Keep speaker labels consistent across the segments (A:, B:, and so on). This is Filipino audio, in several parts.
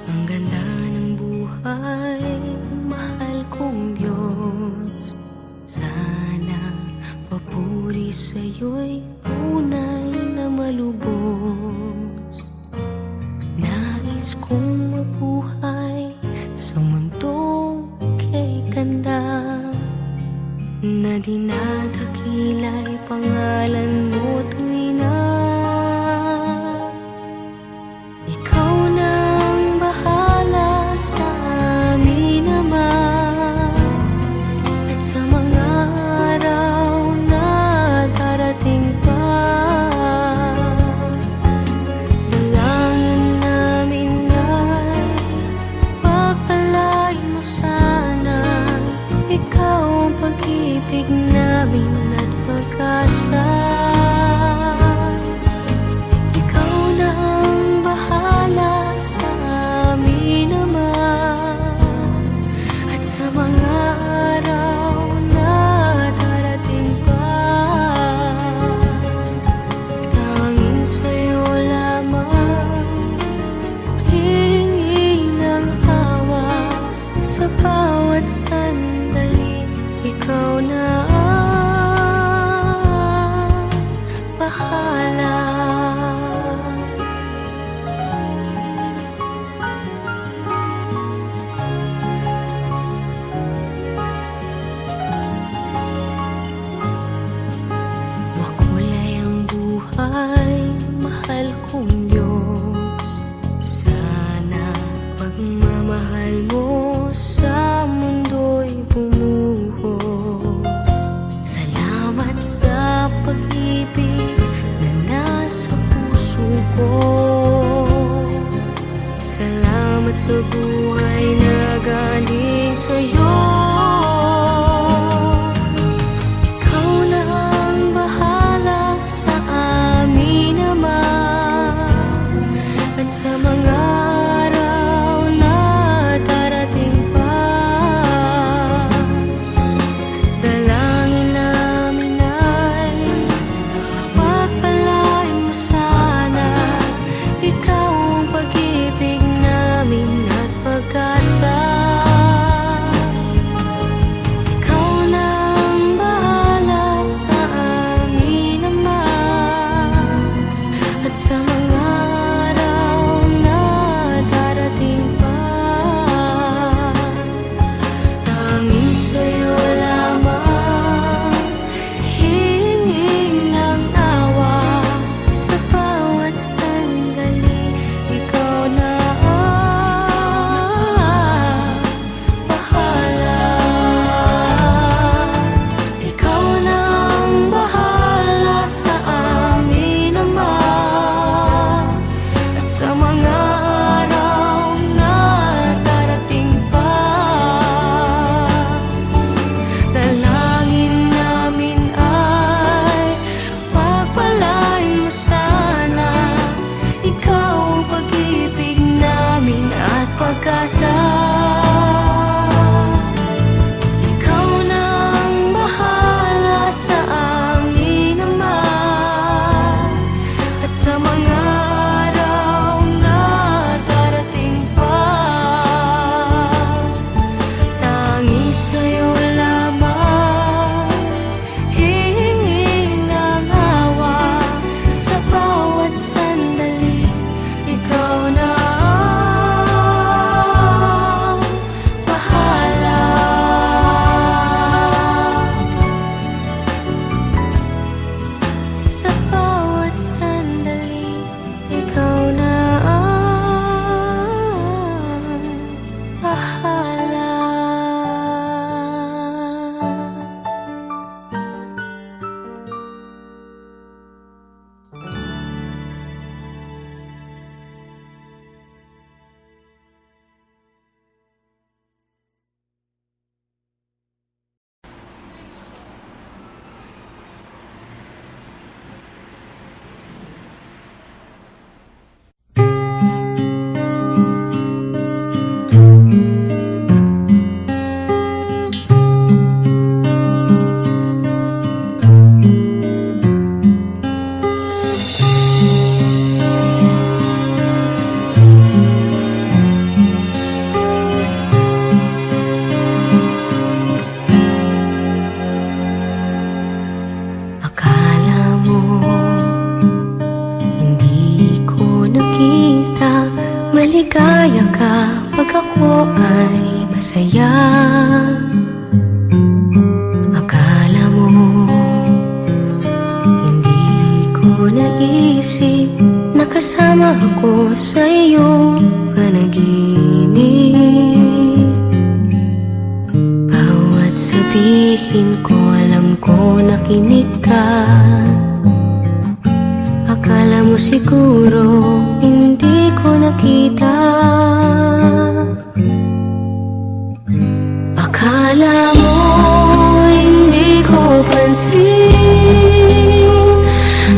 A: Ang ganda ng buhay, mahal kong Diyos. Sana papuri sa'yo'y tunay na malubos. Nais kong mabuhay sa mundong kay ganda, na dinadakila'y pangalan mo tuwi na. Ikaw nang bahala sa amin naman, at sa mga araw na darating pa. Dalangin namin ay pagpalain mo sana. Ikaw ang pag-ibig namin at pag-asa. Ikaw na ang bahala sa amin naman, at sa mga araw na darating pa. Tanging sa'yo lamang hihingi ng awa sa bawat sandali. Ikaw na ang bahala. Makulay ang buhay, mahal kong Diyos. Sana pagmamahal mo sa mundo'y bumuhos. Salamat sa pag-ibig na nasa puso ko. Salamat sa buhay na galing sa'yo. Ikaw na ang bahala sa amin naman, at sa mga araw na darating pa. Dalangin namin ay pagpalain mo sana. Ikaw ang pag-ibig namin at pag-asa. Ikaw na ang bahala sa amin naman, at sa mga araw na darating pa. Tanging sa'yo lamang hihingi ng awa sa bawat sandali. Ikaw na ang bahala. Ikaw na ang bahala sa amin naman, at sa mga araw na darating pa. Dalangin namin ay pagpalain mo sana. Ikaw ang pag-ibig namin at pag-asa. Ikaw na ang bahala sa amin naman, at sa mga araw na darating pa. Tanging sa'yo lamang hihingi ng awa sa bawat sandali. Ikaw na ang masaya ka pag ako ay masaya. Akala mo hindi ko naisip na kasama ako sa iyong panaginip. Bawat sabihin ko alam ko nakinig ka. Akala mo siguro hindi ko nakita. Akala mo hindi ko pansin.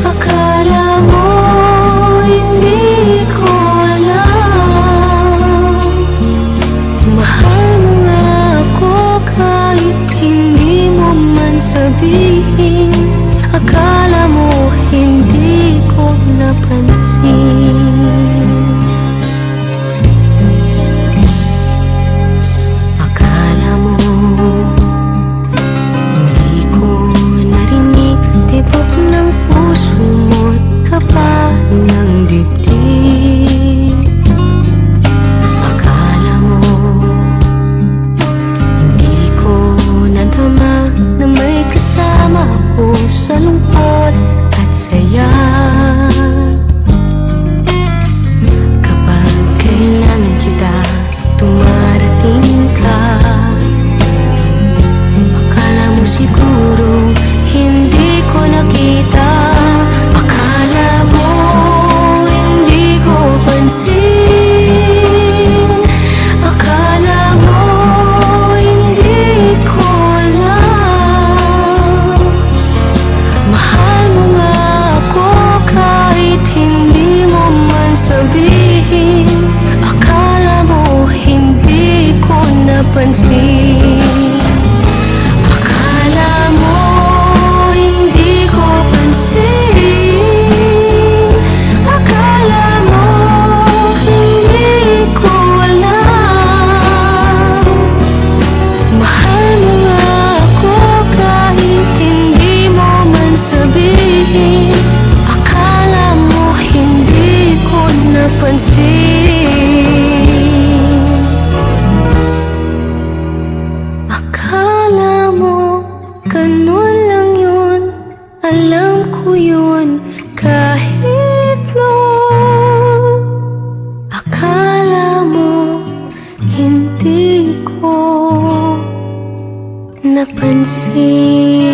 A: Akala mo hindi ko alam. Mahal mo nga ako kahit hindi mo man sabihin. Akala mo hindi ko napansin. Akala mo hindi ko narinig tibok ng puso mo't kapa ng dibdib. Akala mo hindi ko nadama na may kasama ako sa lungkot at saya. Kapag kailangan kita, dumarating ka. Akala mo siguro hindi ko nakita. Akala mo hindi ko pansin. Akala mo hindi ko alam. Mahal mo nga ako kahit hindi mo man sabihin. Akala mo hindi ko napansin. Akala mo hindi ko pansin. Akala mo hindi ko alam. Mahal mo nga ako kahit hindi mo man sabihin. Akala mo hindi ko napansin. Akala mo ganun lang yun. Alam ko yun kahit noon. Akala mo hindi ko napansin.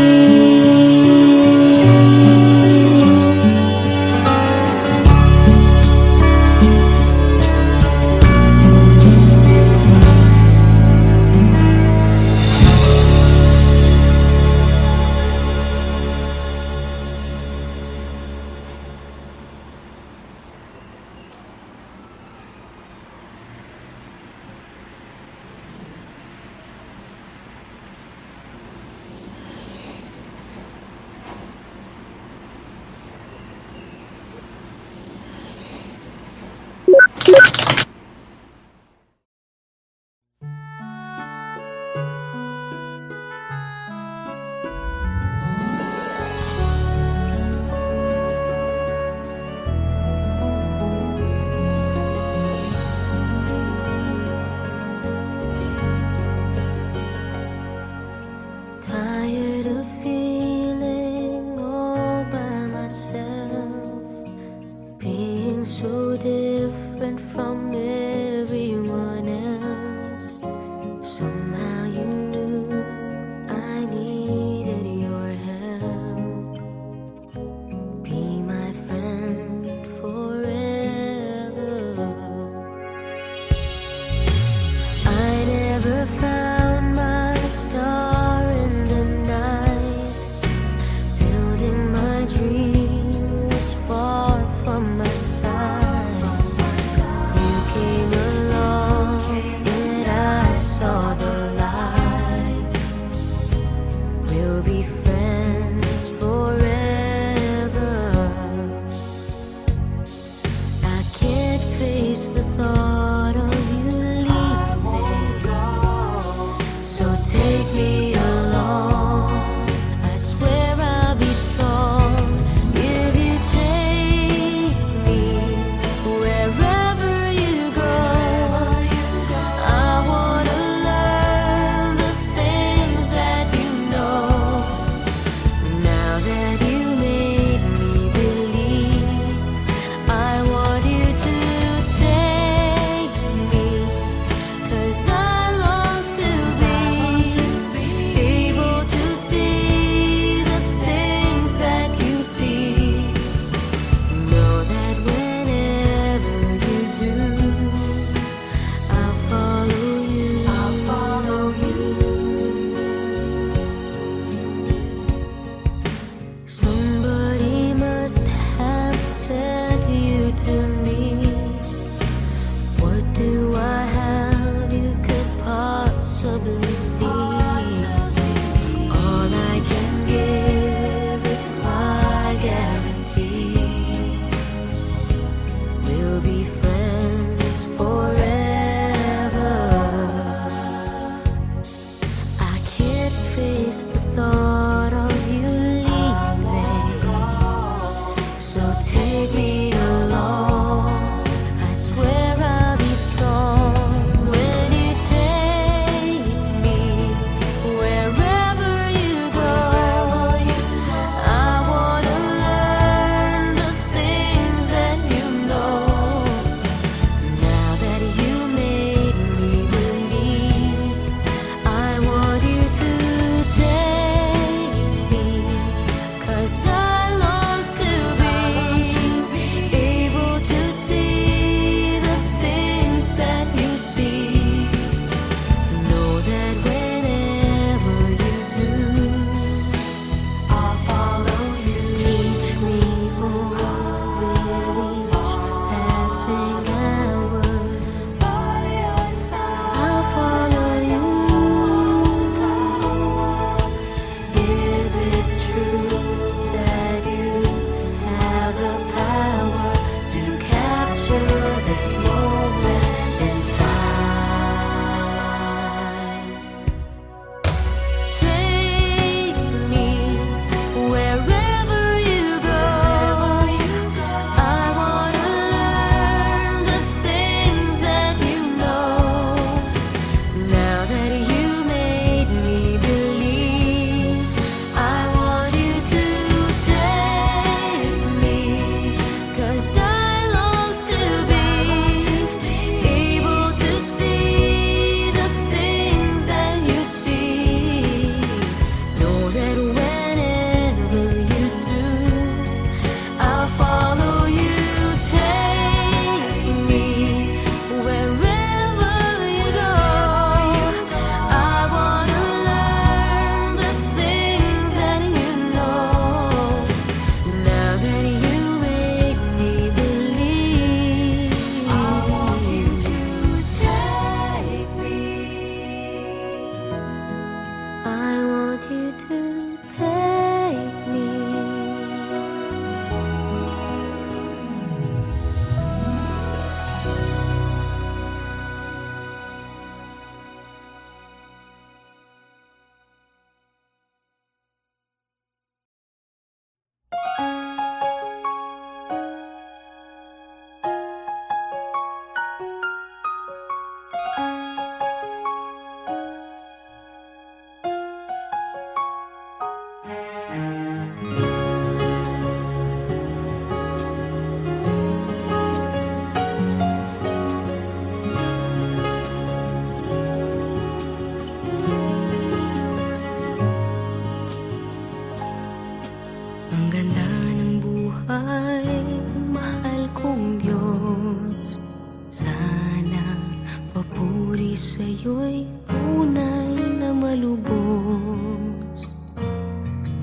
A: sa'yo'y tunay na malubos.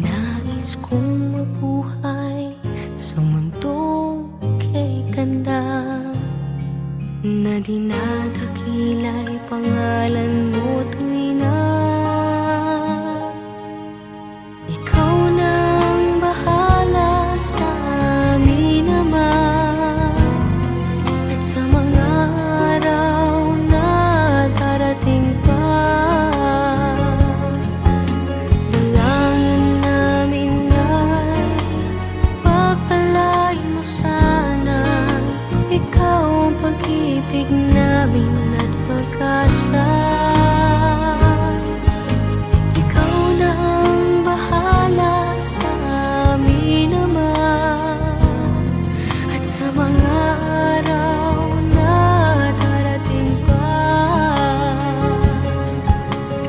A: Nais kong mabuhay sa mundong kay ganda, na dinadakila'y pangalan mo tuwi na. Ikaw nang bahala sa amin naman, at sa mga araw na darating pa. Dalangin namin ay pagpalain mo sana, ikaw ang pag-ibig namin at pag-asa. Ikaw na ang bahala sa amin naman, at sa mga araw na darating pa.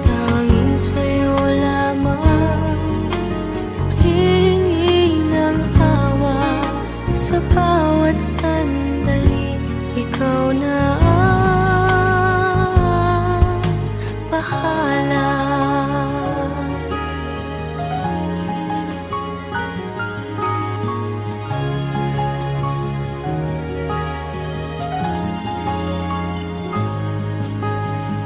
A: Tanging sa'yo lamang hihingi ng awa, sa bawat sandali ikaw na ang bahala.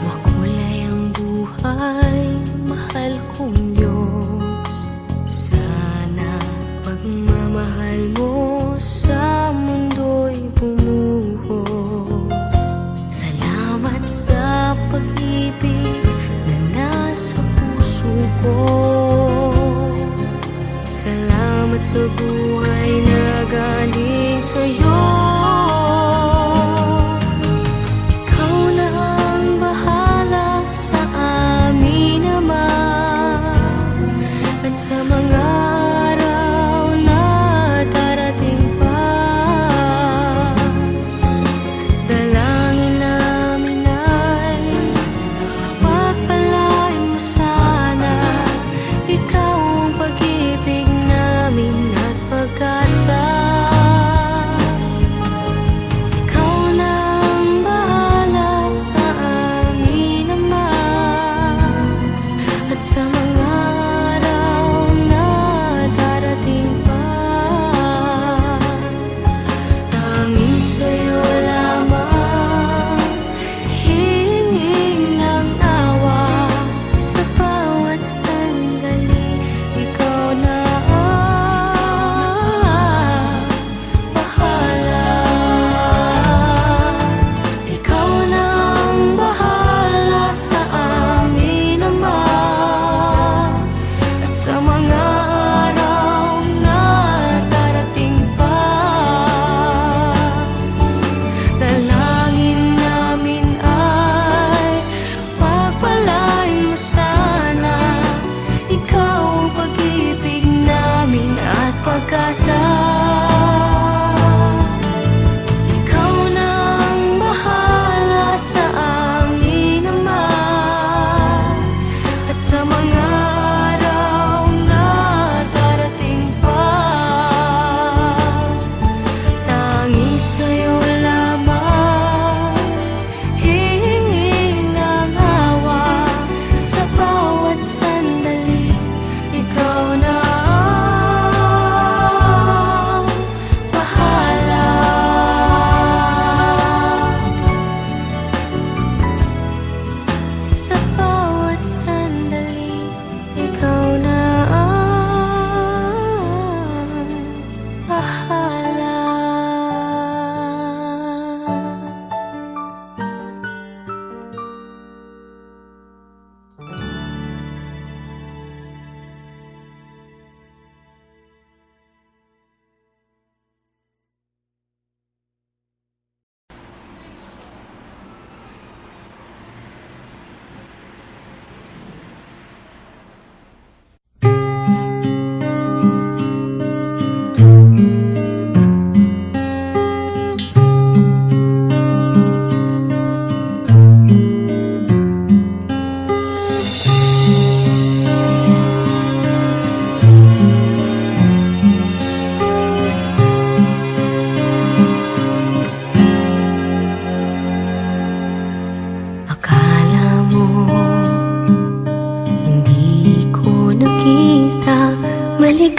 A: Makulay ang buhay, mahal kong Diyos. Sana pagmamahal mo sa mundo'y bumuhos. Salamat sa pag-ibig na nasa puso ko. Salamat sa buhay na galing sa'yo. Ikaw na ang bahala sa amin naman, at sa mga araw na darating pa. Dalangin namin ay pagpalain mo sana, ikaw ang pag-ibig namin at pag-asa.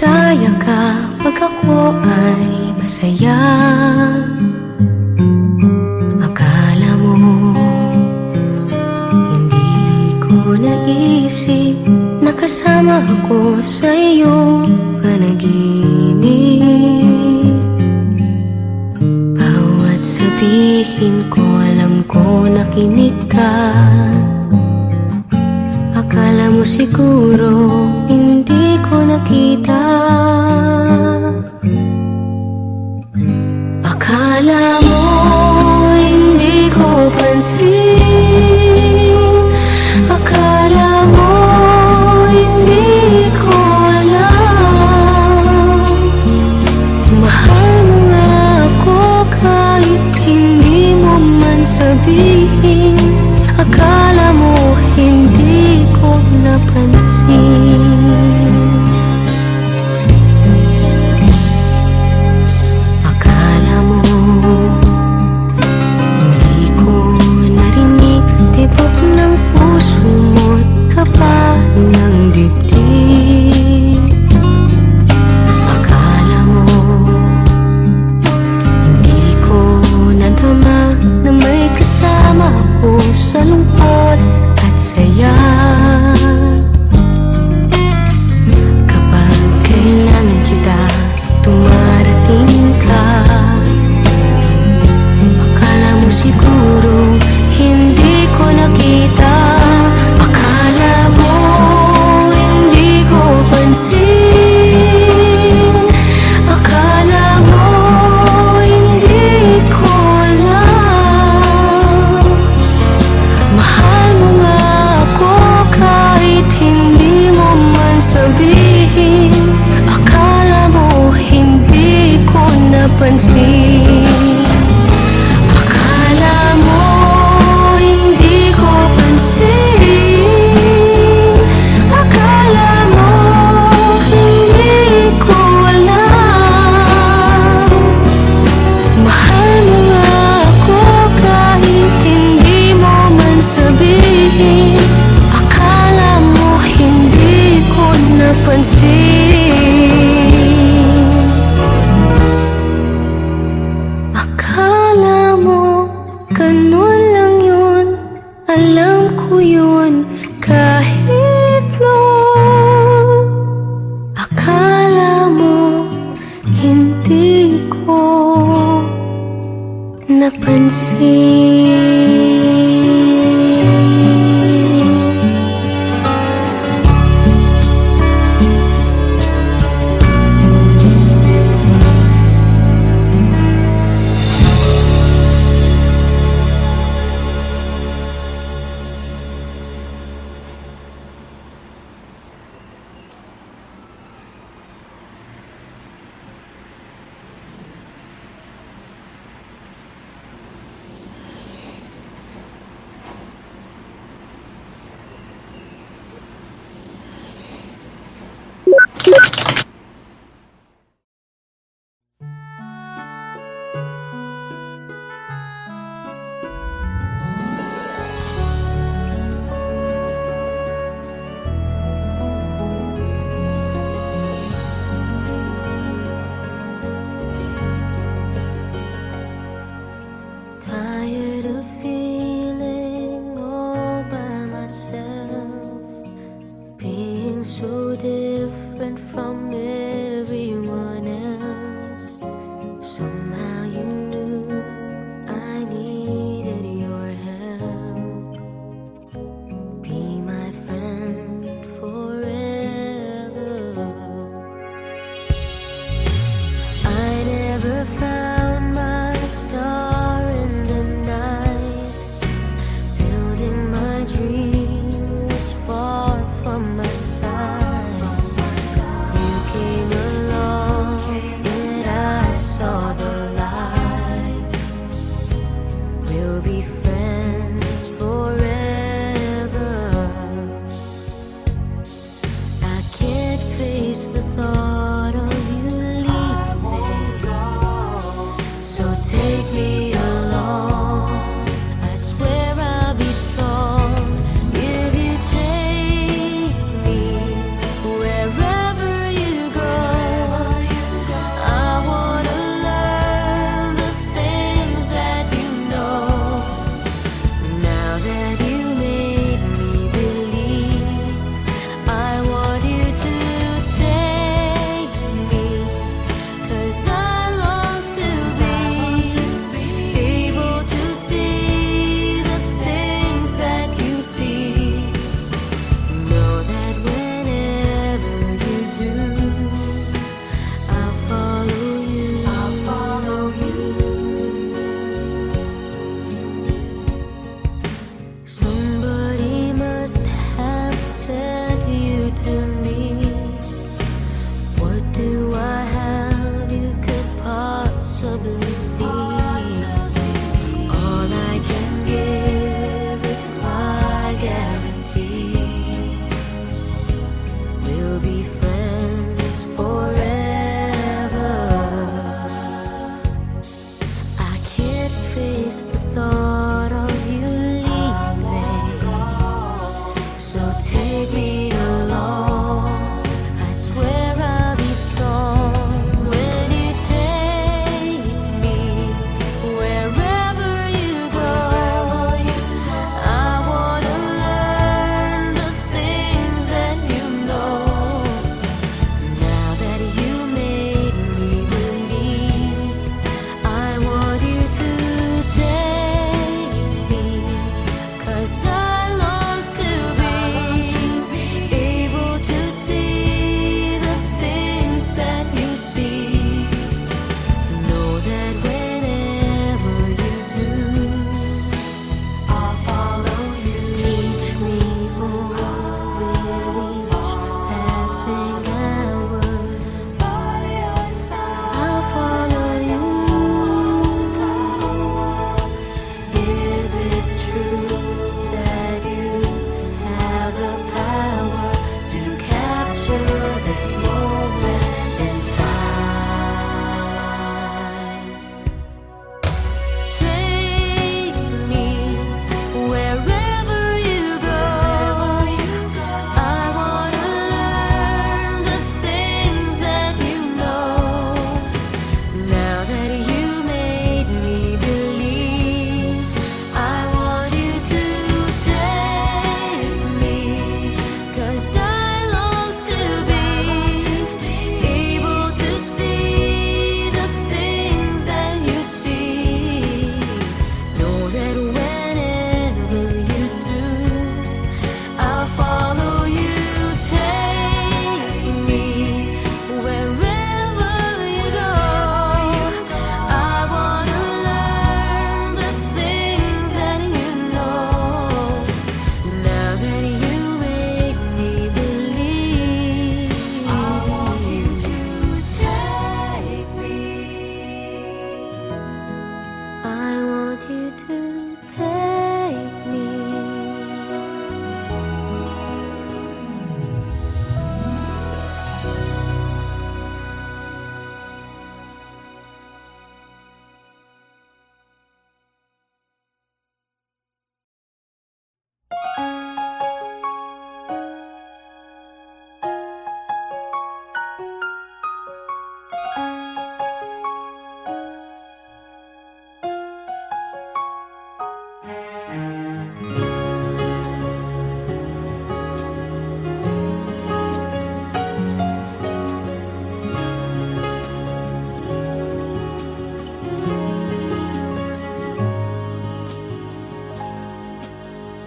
A: maligaya ka pag ako ay masaya. Akala mo hindi ko naisip na kasama ako sa iyong panaginip. Bawat sabihin ko alam ko nakinig ka. Akala mo siguro hindi ko nakita. Akala mo hindi ko pansin. Akala mo hindi ko alam. Mahal mo nga ako kahit hindi mo man sabihin. Akala mo hindi ko napansin. Akala mo hindi ko narinig tibok ng puso mo't kapa ng dibdib. Akala mo hindi ko nadama na may kasama ako sa lungkot at saya. Kapag kailangan kita, tumarating ka. Akala mo siguro hindi ko nakita. Akala mo hindi ko pansin. Akala mo hindi ko alam. Mahal mo nga ako kahit hindi mo man sabihin. Akala mo hindi ko napansin. Akala mo hindi ko pansin. Akala mo hindi ko alam. Mahal mo nga ako kahit hindi mo man sabihin. Akala mo hindi ko napansin. Akala mo ganun lang yun. Alam ko yun kahit noon. Akala mo hindi ko napansin.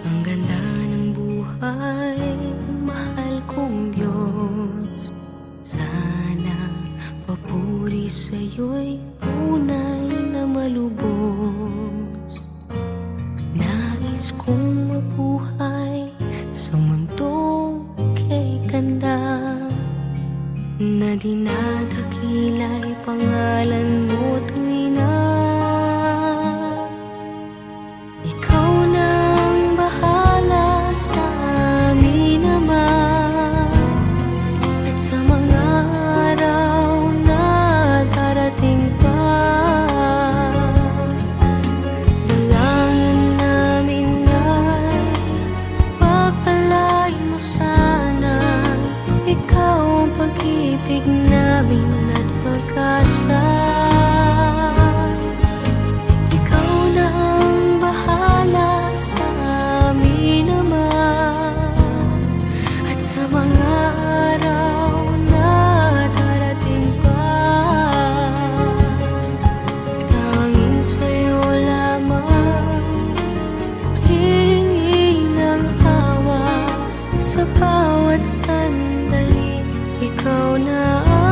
A: Ang ganda ng buhay, mahal kong Diyos. Sana papuri sa'yo'y tunay na malubos. Nais kong mabuhay sa mundong kay ganda, na dinadakila'y pangalan mo tuwing na ikaw nang bahala sa amin naman. At sa mga araw na darating pa, dalangin namin ay pagpalain mo sana. Ikaw ang pag-ibig namin at pag-asa. Ikaw na ang bahala sa amin naman. At sa mga araw na darating pa, tanging sa'yo lamang hihingi ng awa. Sa bawat sandali, ikaw na ang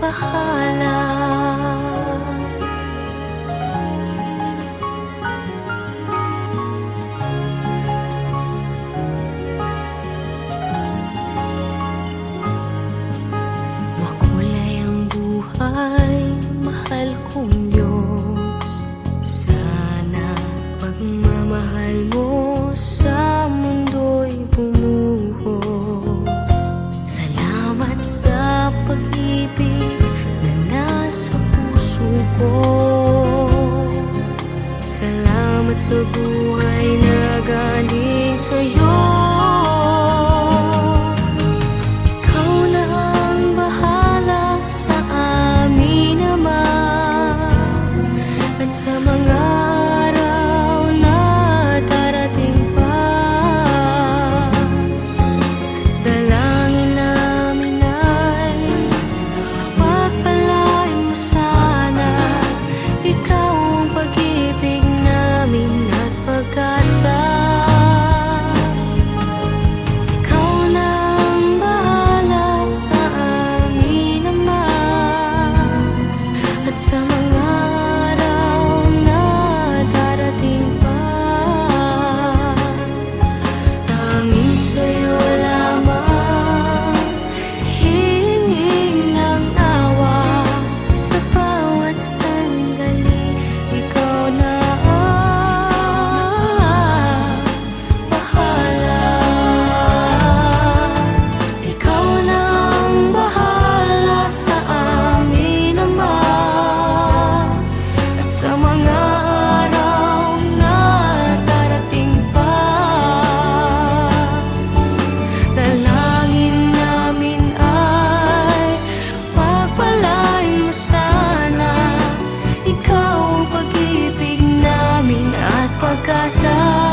A: bahala. Makulay ang buhay, mahal kong Diyos. Sana pagmamahal mo sa mundo'y bumuhos. Salamat sa pag-ibig na nasa puso ko. Salamat sa buhay na galing sa'yo. Ikaw na ang bahala sa amin naman. At sa mga araw na darating pa, dalangin namin ay pagpalain mo sana. Ikaw ang pag-ibig namin at pag-asa. Ikaw na ang bahala sa amin naman. At sa mga araw na darating pa, tanging sa'yo lamang hingin ng awa. Sa bawat sandali, ikaw na ang bahala. Ikaw na ang bahala sa amin naman. At sa mga araw na darating pa, dalangin namin ay pagpalain mo sana. Ikaw ang pag-ibig namin at pag-asa.